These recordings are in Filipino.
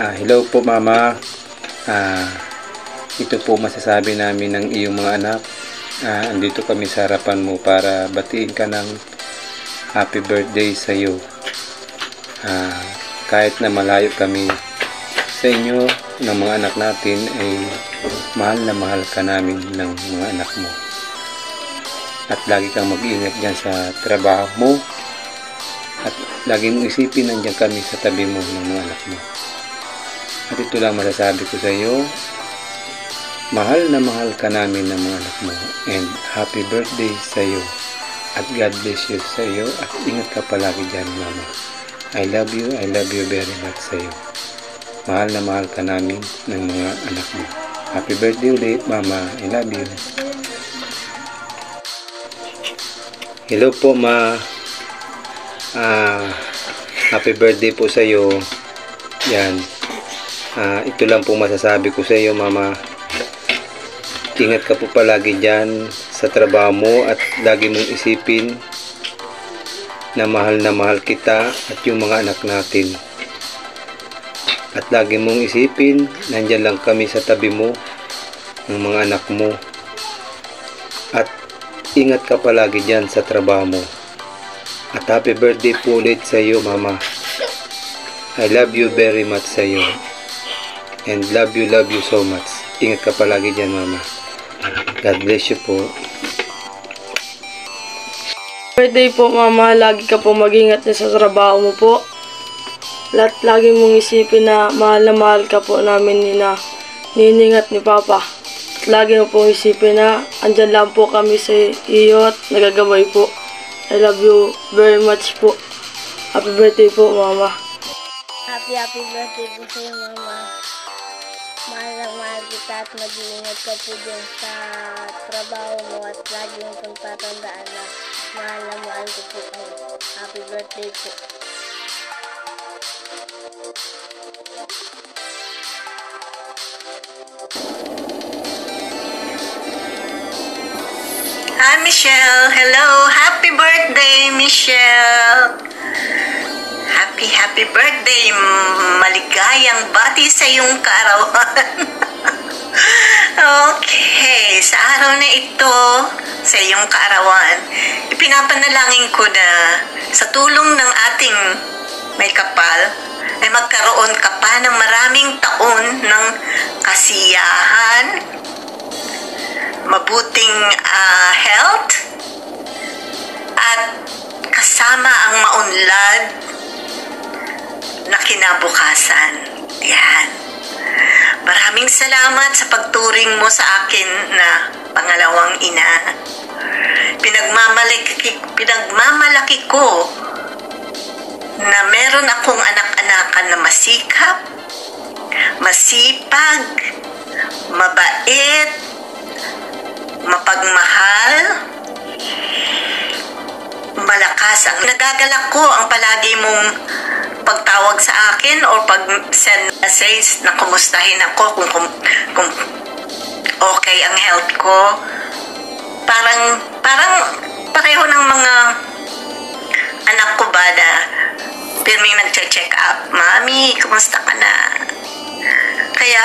Hello po mama. Ito po masasabi namin ng iyong mga anak. Andito kami sa harapan mo para batiin ka ng happy birthday sa iyo. Kahit na malayo kami sa inyo ng mga anak natin, ay mahal na mahal ka namin ng mga anak mo. At lagi kang mag-iingat dyan sa trabaho mo. At lagi mong isipin, nandiyan kami sa tabi mo ng mga anak mo. At ito lang masasabi ko sa iyo, mahal na mahal ka namin ng mga anak mo, and happy birthday sa iyo, at God bless you sa iyo, at ingat ka palagi dyan mama. I love you very much sa iyo. Mahal na mahal ka namin ng mga anak mo. Happy birthday ulit mama, I love you. Hello po ma. Happy birthday po sa iyo. Yan. Ito lang po masasabi ko sa iyo mama. Ingat ka po palagi dyan sa trabaho mo, at lagi mong isipin na mahal kita at yung mga anak natin. At lagi mong isipin, nandyan lang kami sa tabi mo ng mga anak mo. At ingat ka palagi dyan sa trabaho mo. At happy birthday po ulit sa iyo mama. I love you very much sa iyo. And love you so much. Ingat ka palagi dyan mama. God bless you po. Birthday po mama, lagi ka po mag-ingat sa trabaho mo po. Lagi mong isipin na mahal ka po namin ni Nining at ni Papa. At lagi mo pong isipin na andyan lang po kami sa iyo at nagagabay po. I love you very much po. Happy birthday po mama. Happy birthday po sa iyo mama. Mahal na mahal kita at mag-iingat ka po dyan sa trabaho mo, at lagi mo pong tatandaan na mahal ko po kayo. Happy birthday po. Hi Michelle! Hello! Happy birthday Michelle! Happy birthday! Maligayang bati sa iyong kaarawan. Okay, sa araw na ito, sa iyong kaarawan, ipinapanalangin ko na sa tulong ng ating may kapal, ay magkaroon ka pa ng maraming taon ng kasiyahan, mabuting health, at kasama ang maunlad na kinabukasan. Yan. Maraming salamat sa pagturing mo sa akin na pangalawang ina. Pinagmamalaki ko na meron akong anak-anakan na masikap, masipag, mabait, mapagmahal, malakas. Ang nagagalak ko ang palagi mong pagtawag sa akin o pag-send message na kumustahin ako kung okay ang health ko. Parang pareho ng mga anak ko ba na pirming nagche-check up, Mami, kumusta ka na? Kaya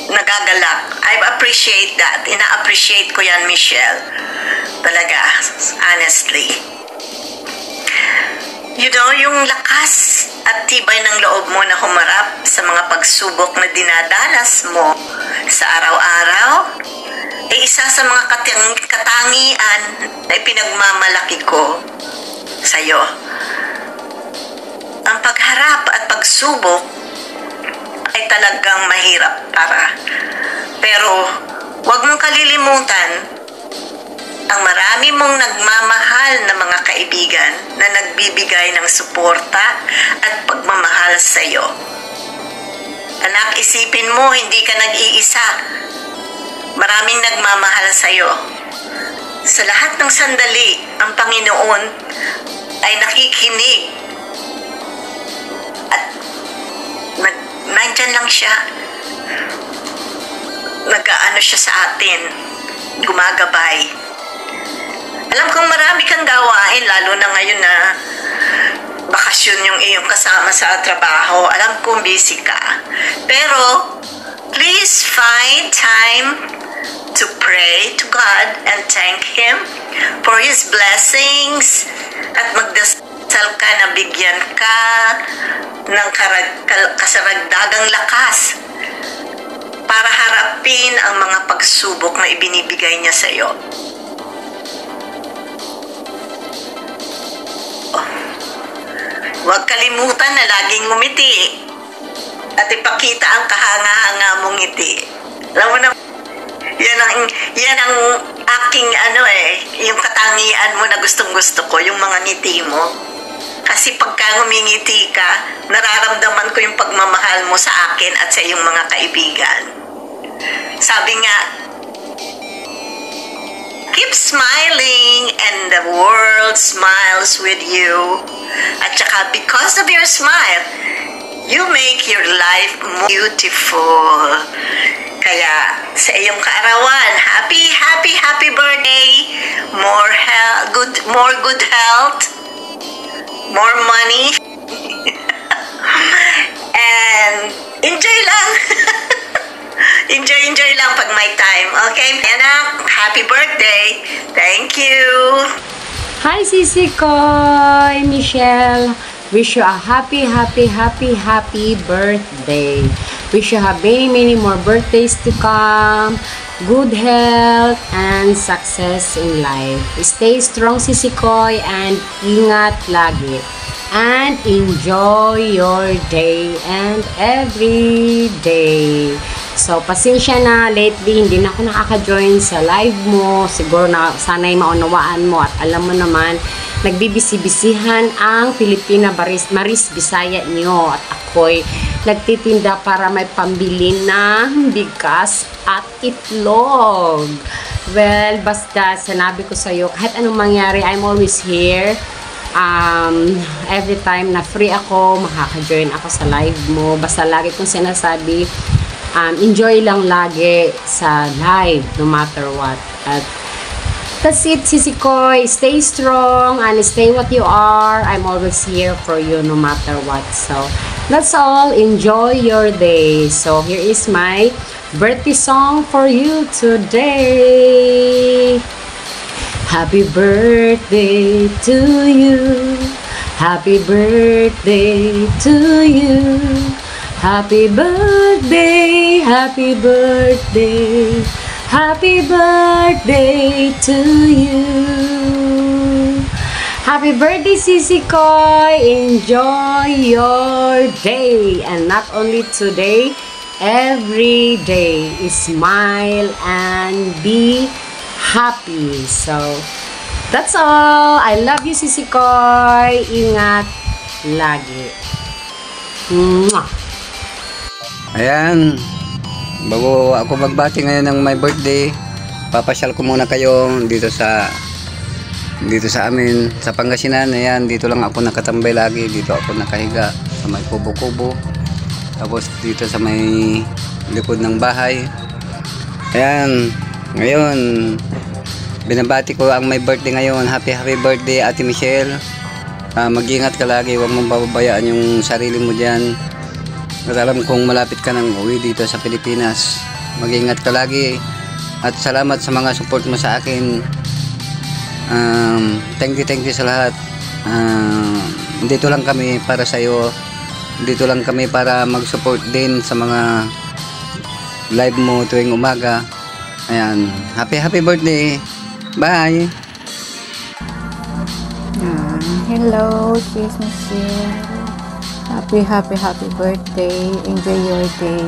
nagagalak. I appreciate that. Ina-appreciate ko yan, Michelle. Talaga, honestly. You know, yung lakas at tibay ng loob mo na humarap sa mga pagsubok na dinadanas mo sa araw-araw, ay isa sa mga katangian na ipinagmamalaki ko sa'yo. Ang pagharap at pagsubok ay talagang mahirap pero huwag mong kalilimutan ang marami mong nagmamahal na mga kaibigan na nagbibigay ng suporta at pagmamahal sa iyo. Anak, isipin mo, hindi ka nag-iisa. Maraming nagmamahal sa'yo. Sa lahat ng sandali, ang Panginoon ay nakikinig. At nandyan lang siya. Nag-aano siya sa atin. Gumagabay. Alam kong marami kang gawain, lalo na ngayon na bakasyon yung iyong kasama sa trabaho. Alam kong busy ka. Pero, please find time to pray to God and thank Him for His blessings at magdasal ka na bigyan ka ng kasaragdagang lakas para harapin ang mga pagsubok na ibinibigay niya sa iyo. Huwag kalimutan na laging ngumiti at ipakita ang kahanga-hanga mong ngiti. Alam mo na, yan ang aking yung katangian mo na gustong-gusto ko, yung mga ngiti mo. Kasi pagka ngumingiti ka, nararamdaman ko yung pagmamahal mo sa akin at sa iyong mga kaibigan. Sabi nga, keep smiling and the world smiles with you. At saka because of your smile, you make your life more beautiful. Kaya sa iyong kaarawan, happy birthday. More good health, more money, and enjoy lang. enjoy lang pag may time. Okay, anak, happy birthday. Thank you. Hi, Sisi Koy, Michelle. Wish you a happy birthday. Wish you have many more birthdays to come. Good health and success in life. Stay strong, Sisi Koy, and ingat lagi. And enjoy your day and every day. So, pasensya na, lately, hindi na ako nakaka-join sa live mo. Siguro na sana'y maunawaan mo at alam mo naman, nagbibisi-bisihan ang Pilipina Maris Bisaya nyo. At ako'y nagtitinda para may pambili ng bigas at itlog. Well, basta sanabi ko sa'yo, kahit anong mangyari, I'm always here. Every time na free ako, makaka-join ako sa live mo. Basta lagi kong sinasabi, enjoy lang lagi sa live, no matter what. At that's it, Sisi Koy. Stay strong and stay what you are. I'm always here for you, no matter what. So, that's all. Enjoy your day. So, here is my birthday song for you today. Happy birthday to you. Happy birthday to you. Happy birthday, happy birthday, happy birthday to you. Happy birthday, Sisi Koy. Enjoy your day. And not only today, every day. Smile and be happy. So, that's all. I love you, Sisi Koy. Ingat lagi. Mwah! Ayan, bago ako magbati ngayon ng my birthday, papasyal ko muna kayo dito sa amin sa Pangasinan. Ayan, dito lang ako nakatambay lagi, dito ako nakahiga sa may kubo-kubo, tapos dito sa may likod ng bahay. Ayan, ngayon binabati ko ang my birthday ngayon. Happy birthday, Ate Michelle. Mag-ingat ka lagi, huwag mong pababayaan yung sarili mo dyan. At alam kong malapit ka nang uwi dito sa Pilipinas. Mag-ingat ka lagi. At salamat sa mga support mo sa akin. Thank you sa lahat. Dito lang kami para sa iyo. Dito lang kami para mag-support din sa mga live mo tuwing umaga. Ayan. Happy birthday. Bye. Hello, Sis Michelle. Happy birthday. Enjoy your day.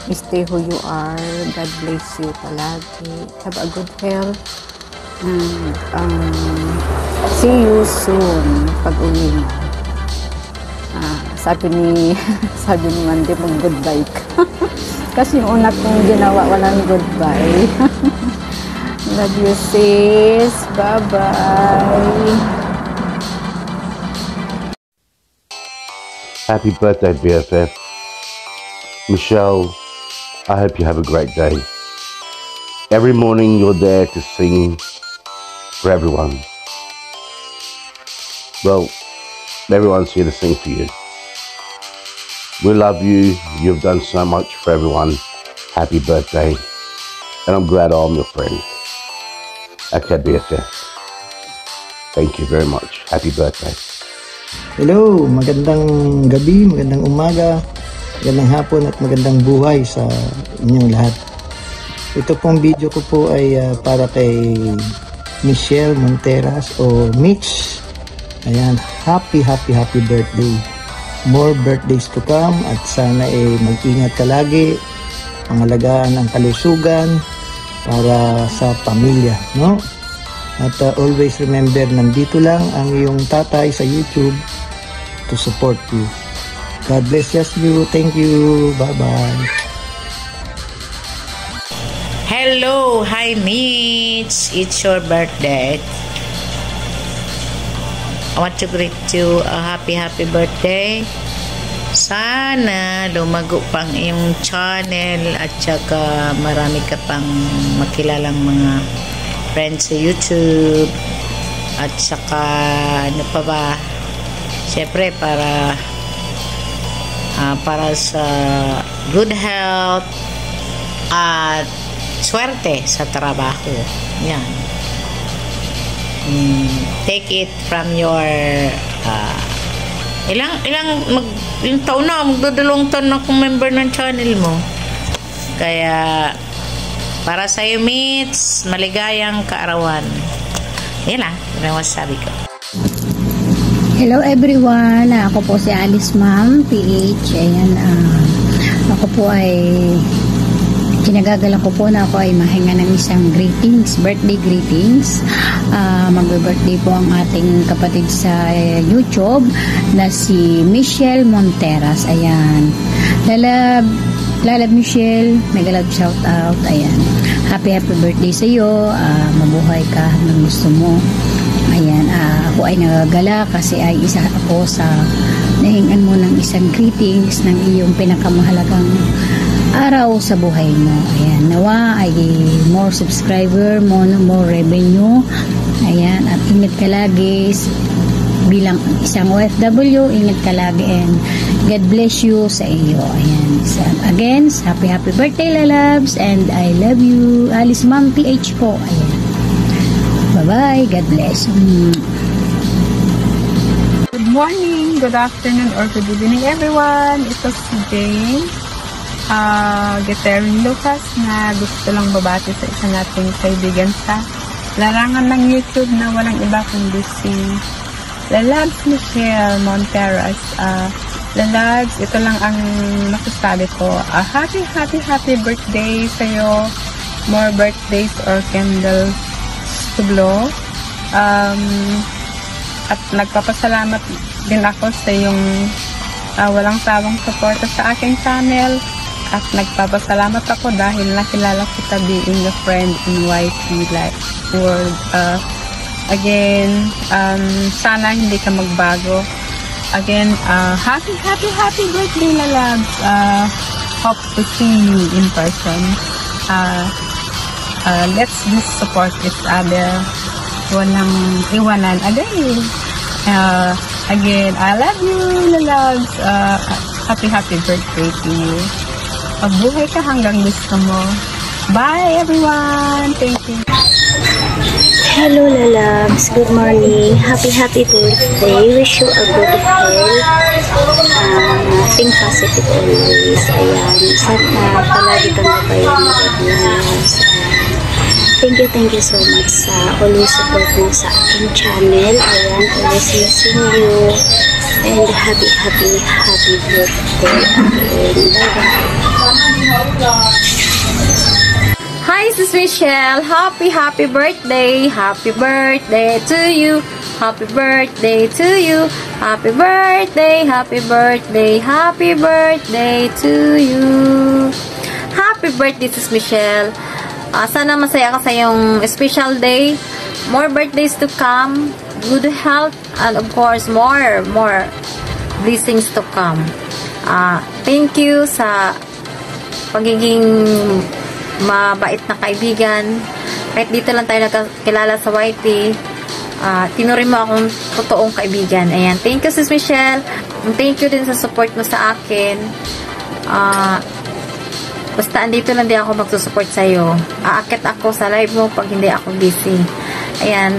Stay who you are. God bless you palagi. Have a good health. And see you soon pag uwi mo. sabi ni Mandy, mag-goodbye ka. Kasi yung una kong ginawa, walang goodbye. Love you, sis. Bye-bye. Happy birthday, BFF. Michelle, I hope you have a great day. Every morning you're there to sing for everyone. Well, everyone's here to sing for you. We love you. You've done so much for everyone. Happy birthday. And I'm glad I'm your friend. Okay, BFF. Thank you very much. Happy birthday. Hello, magandang gabi, magandang umaga, magandang hapon at magandang buhay sa inyong lahat. Ito pong video ko po ay para kay Michelle Monteras o Mitch. Ayan, happy birthday. More birthdays to come at sana mag-ingat ka lagi, pangalagaan ang kalusugan para sa pamilya, no? At always remember, nandito lang ang iyong tatay sa YouTube to support you. God bless you. Thank you. Bye-bye. Hello, hi Mitch. It's your birthday. I want to greet you a happy birthday. Sana lumago pang iyong channel at saka marami ka pang makilalang mga friends sa YouTube at saka ano pa ba, syempre para sa good health at swerte sa trabaho. Yan. Take it from your yung taon na, magdadalawang taon na akong member ng channel mo. Kaya para sa iyo, Mitch, maligayang kaarawan. Yan lang, yun ang masasabi ko. Hello everyone, ako po si Alice Ma'am, PH. Ayan, ako po ay kinagagalan ko po na ako ay mahinga ng isang birthday greetings. Magbe-birthday po ang ating kapatid sa YouTube na si Michelle Monteras. Ayan, Lalab Michelle, mega love shout out. Ayan, happy birthday sa iyo. Mabuhay ka hanggang gusto mo. Ayan, ako ay nagagala kasi ay isa ako sa nahingan mo ng isang greetings ng iyong pinakamahalagang araw sa buhay mo. Ayan, nawa ay more subscriber, more revenue. Ayan, at ingat ka lagi bilang isang OFW, ingat ka lagi and God bless you sa iyo. Ayan, again, happy birthday lalabs and I love you. Alice Ma'am PH po. Ayan, bye bye, God bless. Good morning, good afternoon, or good evening everyone. Ito si Jane Gaterin Lucas na gusto lang babati sa isa nating kaibigan sa larangan ng YouTube na walang iba kundi si Lalabs Michelle Monteras. Lalabs, ito lang ang masasabi ko. Happy birthday sa'yo. More birthdays or candles to blow. At nagpapasalamat din ako sa yung walang sawang suporta sa aking channel. At nagpapasalamat ako dahil nakilala kita being a friend in YT Life World. Again, sana hindi ka magbago. Again, happy birthday, Lalabs. Hope to see you in person. Let's just support each other. Walang iwanan. Again, I love you, Lalabs. Happy birthday to you. Mabuhay ka hanggang gusto mo. Bye, everyone. Thank you. Hello, Lalabs. Good morning. Happy birthday. Wish you a good health. Think positive always. Ayan. Sana palagi kang kabayan na Lalabs. Thank you so much sa always support mo sa aking channel. Ayan, always missing you. And happy birthday again. Bye-bye. Hi, this is Michelle. Happy birthday. Happy birthday to you. Happy birthday to you. Happy birthday, happy birthday, happy birthday to you. Happy birthday, Sis Michelle. Sana masaya ka sa iyong special day. More birthdays to come. Good health. And of course, more blessings to come. Thank you sa pagiging mabait na kaibigan. Kahit dito lang tayo nagkakilala sa YT, tinuring mo akong totoong kaibigan. Ayan. Thank you, Sis Michelle. Thank you din sa support mo sa akin. Basta andito lang din ako magsusupport sa'yo. Aakit ako sa live mo pag hindi ako busy. Ayan.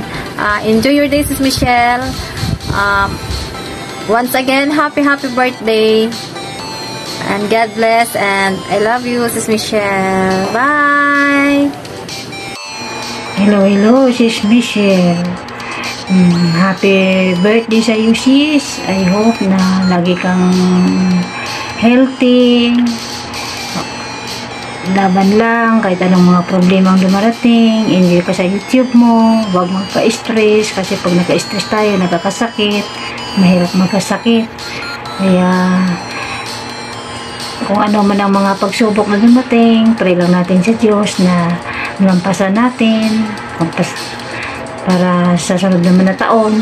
Enjoy your day, Sis Michelle. Once again, happy birthday. And God bless. And I love you, Sis Michelle. Bye! Hello, Sis Michelle. Happy birthday sa iyo, sis. I hope na lagi kang healthy. Laban lang kahit anong mga problema ang dumarating. Enjoy ka sa YouTube mo. Huwag magpa-stress kasi pag naka-stress tayo, nakakasakit. Mahirap magkasakit. Kaya kung ano man ang mga pagsubok na dumating, pray lang natin sa Diyos na malampasan natin para sa sunod naman na taon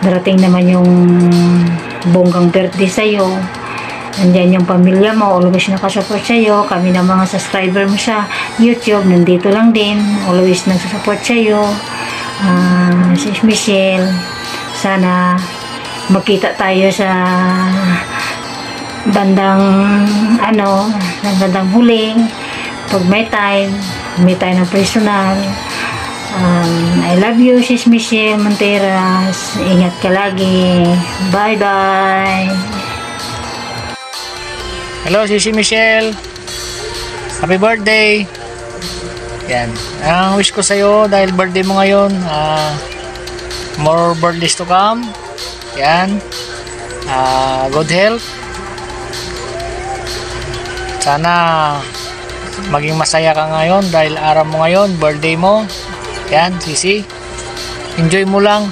darating naman yung bonggang birthday sa'yo. Andyan yung pamilya mo, always nakasupport sa'yo. Kami na mga subscriber mo sa YouTube, nandito lang din, always nagsusupport sa'yo. Sis Michelle, sana magkita tayo sa bandang huling pag may time ng personal. I love you, Sis Michelle Monteras. Ingat ka lagi. Bye bye. Hello, Sis Michelle. Happy birthday. Yan. Ang wish ko sa'yo dahil birthday mo ngayon, more birthdays to come. Yan. Good health. Sana maging masaya ka ngayon dahil araw mo ngayon, birthday mo. Yan, Sisi. Enjoy mo lang.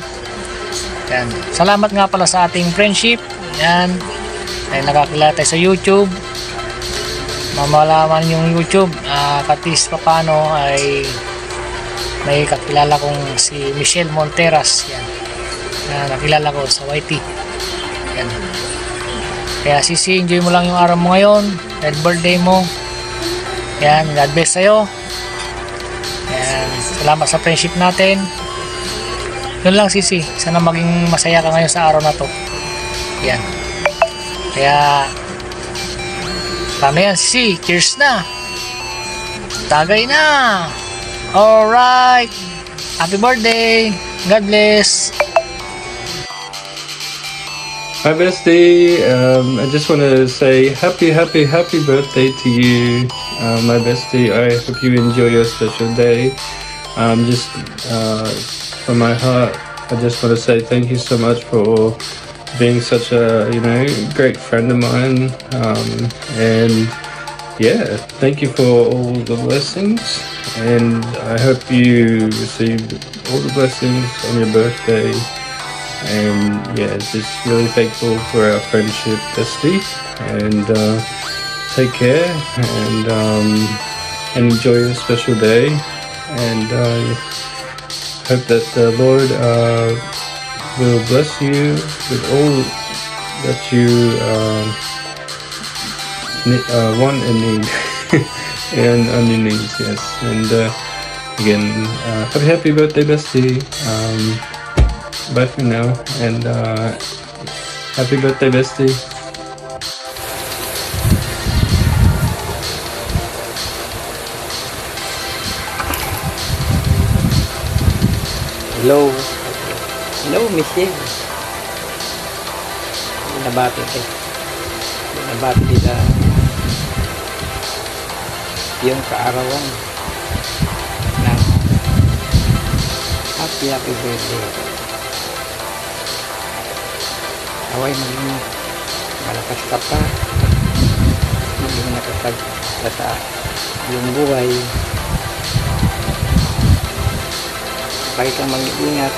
Yan. Salamat nga pala sa ating friendship. Yan. Ay nakakilala tayo sa YouTube. Mamalaman yung YouTube. Katis pa paano ay may kakilala kong si Michelle Monteras. Yan. Nakilala ko sa YT. Yan. Kaya Sisi, enjoy mo lang yung araw mo ngayon. Dahil birthday mo. Yan, God bless sa'yo. Yan, salamat sa friendship natin. Yun lang, Sisi. Sana maging masaya ka ngayon sa araw na to. Yan. Kaya, paano yan, Sisi? Cheers na. Tagay na. Alright. Happy birthday. God bless. Hi Bestie, I just want to say happy birthday to you, my bestie. I hope you enjoy your special day. Just from my heart, I just want to say thank you so much for being such a great friend of mine, and yeah, thank you for all the blessings, and I hope you receive all the blessings on your birthday. And yeah, just really thankful for our friendship, bestie, and take care and enjoy your special day, and hope that the Lord will bless you with all that you want and need and on your needs. Yes, and again, happy birthday, bestie. Bye for now, and happy birthday, bestie. Hello, Michelle. Binabati kita yung kaarawan ng happy birthday. Away maging malakas ka pa, maging nakatag sa iyong buhay. Lagi kang mag-iingat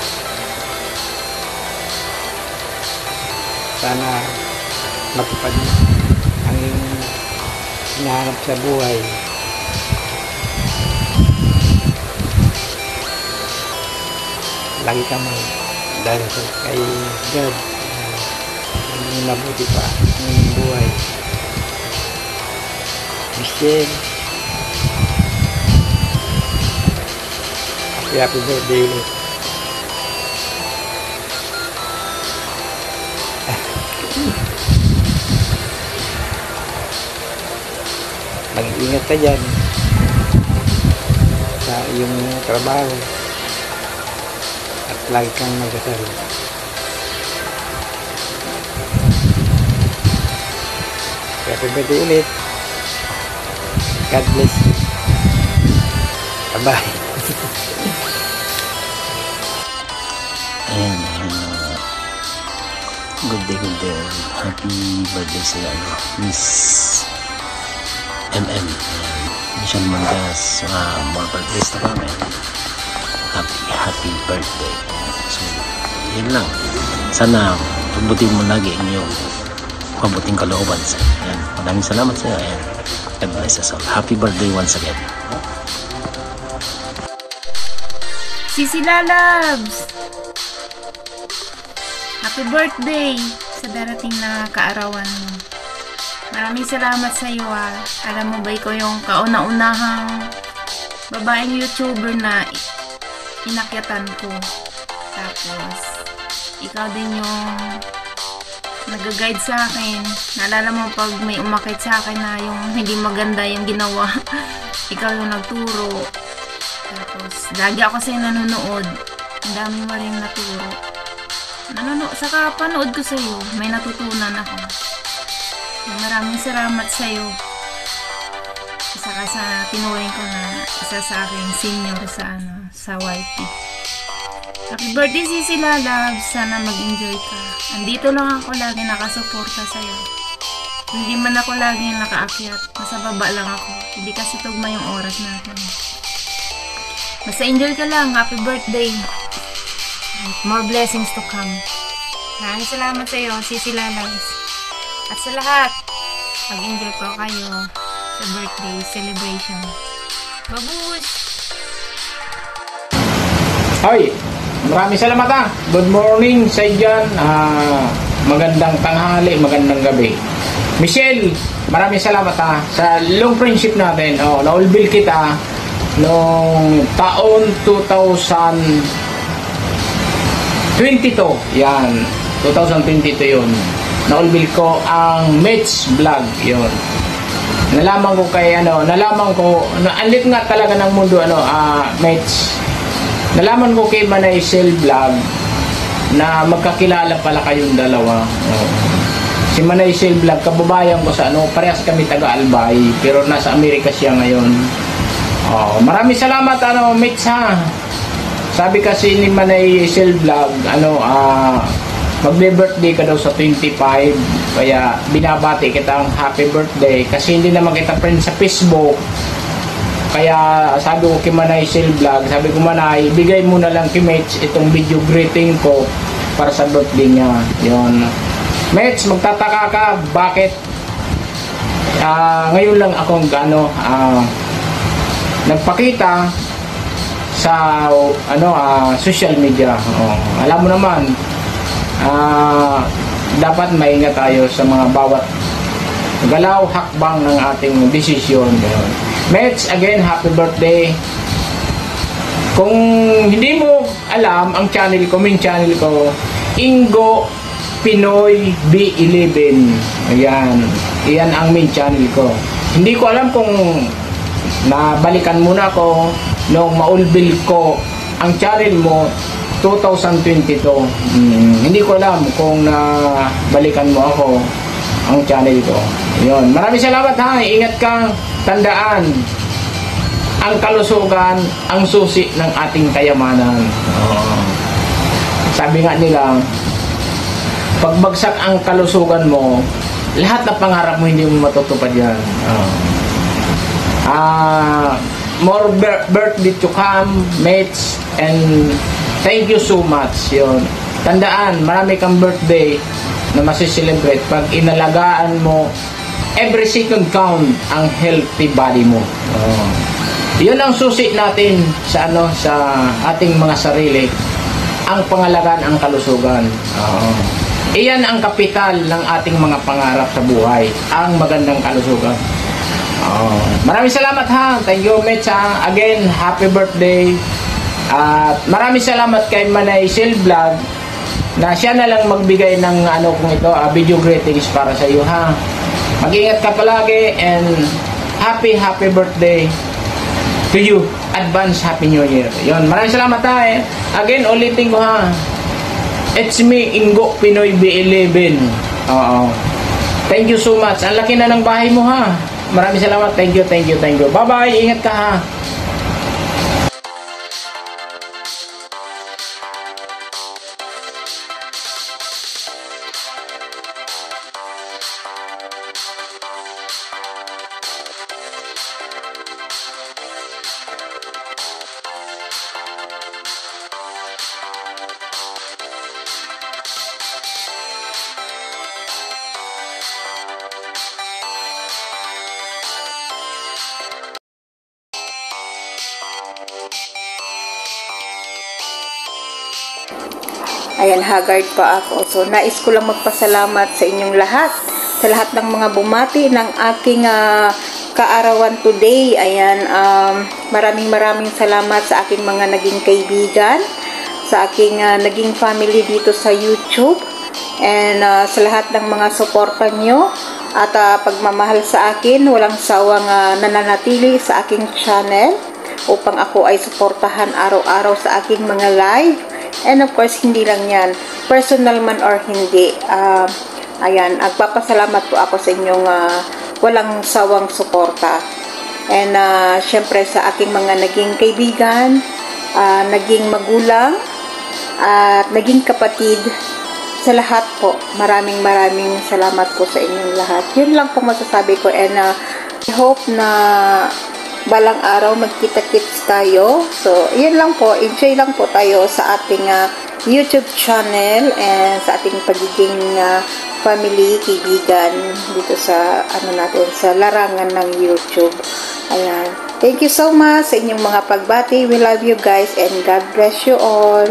sana matupad ang hinahanap sa buhay. Lagi kang dahil kay God mabuti pa ang buhay. Michelle, happy birthday ulit. Mag-ingat ka dyan sa iyong trabaho at lagi kang magdasal. Happy birthday ulit. God bless you. Bye-bye. Ayan, good day. Happy birthday sa Miss MM. Michelle Montes. More birthdays to come. Happy birthday. So, yun lang. Sana pabutin mo lagi ang iyong mabuting kalooban sa yan. Maraming salamat sa iyo. Ayan. God bless us all. Happy birthday once again. Sisi Lalabs! Happy birthday sa darating na kaarawan mo. Maraming salamat sa iyo. Alam mo ba, ikaw yung kauna-unahang babaeng YouTuber na inakyatan ko. Tapos, ikaw din yung nag-guide sa akin. Naalala mo pag may umakit sa akin na yung hindi maganda yung ginawa. Ikaw yung nagturo. Tapos, lagi ako sa'yo nanonood. Ang dami mo rin naturo. Saka panood ko sa'yo, may natutunan ako. Maraming salamat sa'yo. Saka sa tinuring ko na isa sa aking senior sa YT. Happy birthday, Sisi Lalabs. Sana mag-enjoy ka. Andito lang ako lagi nakasuporta sa'yo. Hindi man ako lagi nakaakyat. Nasa baba lang ako. Hindi kasi tugma yung oras natin. Basta enjoy ka lang. Happy birthday. More blessings to come. Maraming salamat sa iyo, Sisi Lalabs. At sa lahat, mag-enjoy po kayo sa birthday celebration. Babush! Hoy! Maraming salamat Good morning sa dyan. Magandang tanghali, magandang gabi. Michelle, maraming salamat sa long friendship natin. Naulbil kita noong taon 2022. Yan, 2022 yun. Naulbil ko ang Mitch Vlog yun. Nalaman ko anlit nga talaga ng mundo Mitch. Nalaman ko kay Manay Shell Vlog na magkakilala pala kayong dalawa. Si Manay Shell Vlog, kababayan ko sa parehas kami taga-Albay, pero nasa Amerika siya ngayon. Maraming salamat Mitch Sabi kasi ni Manay Shell Vlog, magbe-birthday ka daw sa 25, kaya binabati kita ang happy birthday kasi hindi naman kita friend sa Facebook. Kaya sabi ko kay Manay Shell Vlog, sabi ko, Manay, ibigay mo na lang kay Mitch itong video greeting ko para sa birthday niya. Yun. Mitch, magtataka ka bakit ngayon lang akong nagpakita sa social media. Alam mo naman, dapat maingat tayo sa mga bawat galaw, hakbang ng ating desisyon. Mitch, again, happy birthday. Kung hindi mo alam ang channel ko, main channel ko, Ingo Pinoy B11. Iyan ang main channel ko. Hindi ko alam kung nabalikan muna ako nung maulbil ko ang channel mo 2022. Hindi ko alam kung nabalikan mo ako ang channel ko. Yun. Maraming salamat Ingat ka. Tandaan, ang kalusugan ang susi ng ating kayamanan. Sabi nga nila, pagbagsak ang kalusugan mo, lahat ng pangarap mo hindi mo matutupad yan. More birthday to come, mates, and thank you so much. Yun. tandaan, marami kang birthday na masiselebrate pag inalagaan mo every second count ang healthy body mo. Yun ang susi natin sa sa ating mga sarili, ang pangalagaan ang kalusugan. Iyan ang kapital ng ating mga pangarap sa buhay, ang magandang kalusugan. Maraming salamat ha. Thank you, Mitch. Again, happy birthday. At maraming salamat kay Manay Sil Vlog na siya na lang magbigay ng kung ito, video greetings para sa iyo ha. Mag-ingat ka palagi and happy birthday to you. Advance Happy New Year. Yun, maraming salamat ha. Again, ulitin ko ha. It's me, Ingo Pinoy B11. Thank you so much. Ang laki na ng bahay mo ha. Maraming salamat. Thank you. Bye-bye. Ingat ka ha. Ayan, haggard pa ako. So, nais ko lang magpasalamat sa inyong lahat. Sa lahat ng mga bumati ng aking kaarawan today. Ayan, maraming salamat sa aking mga naging kaibigan, sa aking naging family dito sa YouTube, and sa lahat ng mga suporta nyo at pagmamahal sa akin. Walang sawang nananatili sa aking channel upang ako ay suportahan araw-araw sa aking mga live. And of course, hindi lang yan, personal man or hindi. Ayan, agpapasalamat po ako sa inyong walang sawang suporta. And syempre sa aking mga naging kaibigan, naging magulang, at naging kapatid, sa lahat po, maraming salamat po sa inyong lahat. Yun lang po masasabi ko, and I hope na balang araw magkita-kits tayo. So, yun lang po. Enjoy lang po tayo sa ating YouTube channel and sa ating pagiging family, kaibigan dito sa natin, sa larangan ng YouTube. Ayan. Thank you so much sa inyong mga pagbati. We love you guys and God bless you all.